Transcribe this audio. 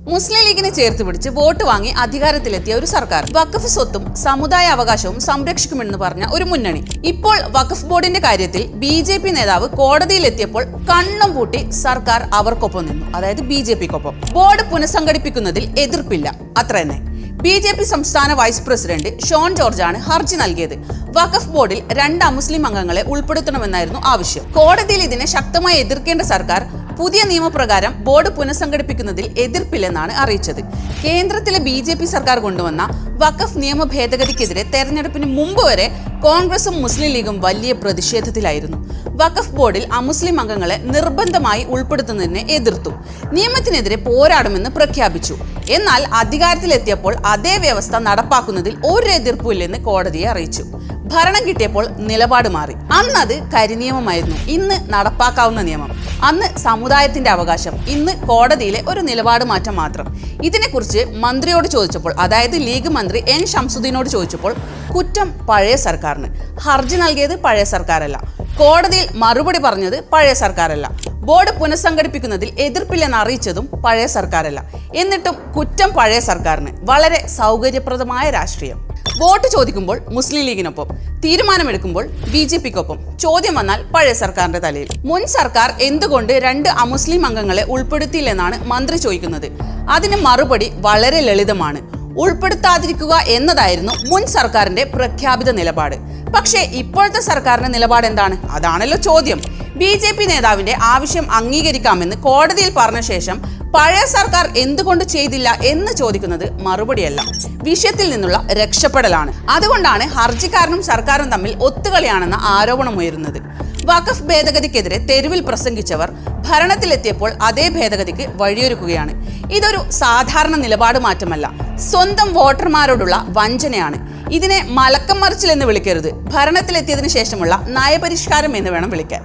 മുസ്ലിം ലീഗിനെ ചേർത്ത് പിടിച്ച് വോട്ട് വാങ്ങി അധികാരത്തിലെത്തിയ ഒരു സർക്കാർ വഖഫ് സ്വത്തും സമുദായ അവകാശവും സംരക്ഷിക്കുമെന്ന് പറഞ്ഞ ഒരു മുന്നണി. ഇപ്പോൾ വഖഫ് ബോർഡിന്റെ കാര്യത്തിൽ BJP നേതാവ് കോടതിയിലെത്തിയപ്പോൾ കണ്ണും പൂട്ടി സർക്കാർ അവർക്കൊപ്പം നിന്നു, അതായത് BJPക്കൊപ്പം. ബോർഡ് പുനഃസംഘടിപ്പിക്കുന്നതിൽ എതിർപ്പില്ല, അത്ര തന്നെ. BJP സംസ്ഥാന വൈസ് പ്രസിഡന്റ് ഷോൺ ജോർജാണ് ഹർജി നൽകിയത്. വഖഫ് ബോർഡിൽ 2 അമുസ്ലിം അംഗങ്ങളെ ഉൾപ്പെടുത്തണമെന്നായിരുന്നു ആവശ്യം. കോടതിയിൽ ഇതിനെ ശക്തമായി എതിർക്കേണ്ട സർക്കാർ പുതിയ നിയമപ്രകാരം ബോർഡ് പുനഃസംഘടിപ്പിക്കുന്നതിൽ എതിർപ്പില്ലെന്നാണ് അറിയിച്ചത്. കേന്ദ്രത്തിലെ BJP സർക്കാർ കൊണ്ടുവന്ന വഖഫ് നിയമ ഭേദഗതിക്കെതിരെ തെരഞ്ഞെടുപ്പിന് മുമ്പ് വരെ കോൺഗ്രസും മുസ്ലിം ലീഗും വലിയ പ്രതിഷേധത്തിലായിരുന്നു. വഖഫ് ബോർഡിൽ അമുസ്ലിം അംഗങ്ങളെ നിർബന്ധമായി ഉൾപ്പെടുത്തുന്നതിനെ എതിർത്തു. നിയമത്തിനെതിരെ പോരാടുമെന്ന് പ്രഖ്യാപിച്ചു. എന്നാൽ അധികാരത്തിലെത്തിയപ്പോൾ അതേ വ്യവസ്ഥ നടപ്പാക്കുന്നതിൽ ഒരു എതിർപ്പുമില്ലെന്ന് കോടതിയെ അറിയിച്ചു. ഭരണം കിട്ടിയപ്പോൾ നിലപാട് മാറി. അന്ന് അത് കരിനിയമമായിരുന്നു, ഇന്ന് നടപ്പാക്കാവുന്ന നിയമം. അന്ന് സമുദായത്തിന്റെ അവകാശം, ഇന്ന് കോടതിയിലെ ഒരു നിലപാട് മാറ്റം മാത്രം. ഇതിനെക്കുറിച്ച് മന്ത്രിയോട് ചോദിച്ചപ്പോൾ, അതായത് ലീഗ് മന്ത്രി N ഷംസുദ്ദീനോട് ചോദിച്ചപ്പോൾ കുറ്റം പഴയ സർക്കാരിന്. ഹർജി നൽകിയത് പഴയ സർക്കാരല്ല. കോടതിയിൽ മറുപടി പറഞ്ഞത് പഴയ സർക്കാരല്ല. ബോർഡ് പുനഃസംഘടിപ്പിക്കുന്നതിൽ എതിർപ്പില്ലെന്ന് അറിയിച്ചതും പഴയ സർക്കാരല്ല. എന്നിട്ടും കുറ്റം പഴയ സർക്കാരിന്. വളരെ സൗകര്യപ്രദമായ രാഷ്ട്രീയം. വോട്ട് ചോദിക്കുമ്പോൾ മുസ്ലിം ലീഗിനൊപ്പം, തീരുമാനമെടുക്കുമ്പോൾ BJPക്കൊപ്പം. ചോദ്യം വന്നാൽ പഴയ സർക്കാരിന്റെ തലയിൽ. മുൻ സർക്കാർ എന്തുകൊണ്ട് 2 അമുസ്ലിം അംഗങ്ങളെ ഉൾപ്പെടുത്തിയില്ലെന്നാണ് മന്ത്രി ചോദിക്കുന്നത്. അതിന് മറുപടി വളരെ ലളിതമാണ്. ഉൾപ്പെടുത്താതിരിക്കുക എന്നതായിരുന്നു മുൻ സർക്കാരിന്റെ പ്രഖ്യാപിത നിലപാട്. പക്ഷേ ഇപ്പോഴത്തെ സർക്കാരിന്റെ നിലപാട് എന്താണ്? അതാണല്ലോ ചോദ്യം. BJP നേതാവിന്റെ ആവശ്യം അംഗീകരിക്കാമെന്ന് കോടതിയിൽ പറഞ്ഞ ശേഷം പഴയ സർക്കാർ എന്തുകൊണ്ട് ചെയ്തില്ല എന്ന് ചോദിക്കുന്നത് മറുപടിയല്ല, വിഷയത്തിൽ നിന്നുള്ള രക്ഷപ്പെടലാണ്. അതുകൊണ്ടാണ് ഹർജിക്കാരനും സർക്കാരും തമ്മിൽ ഒത്തുകളിയാണെന്ന ആരോപണമുയരുന്നത്. വഖഫ് ഭേദഗതിക്കെതിരെ തെരുവിൽ പ്രസംഗിച്ചവർ ഭരണത്തിലെത്തിയപ്പോൾ അതേ ഭേദഗതിക്ക് വഴിയൊരുക്കുകയാണ്. ഇതൊരു സാധാരണ നിലപാട് മാറ്റമല്ല, സ്വന്തം വോട്ടർമാരോടുള്ള വഞ്ചനയാണ്. ഇതിനെ മലക്കം മറിച്ചിൽ എന്ന് വിളിക്കരുത്, ഭരണത്തിലെത്തിയതിനു ശേഷമുള്ള നയപരിഷ്കാരം എന്ന് വേണം വിളിക്കാൻ.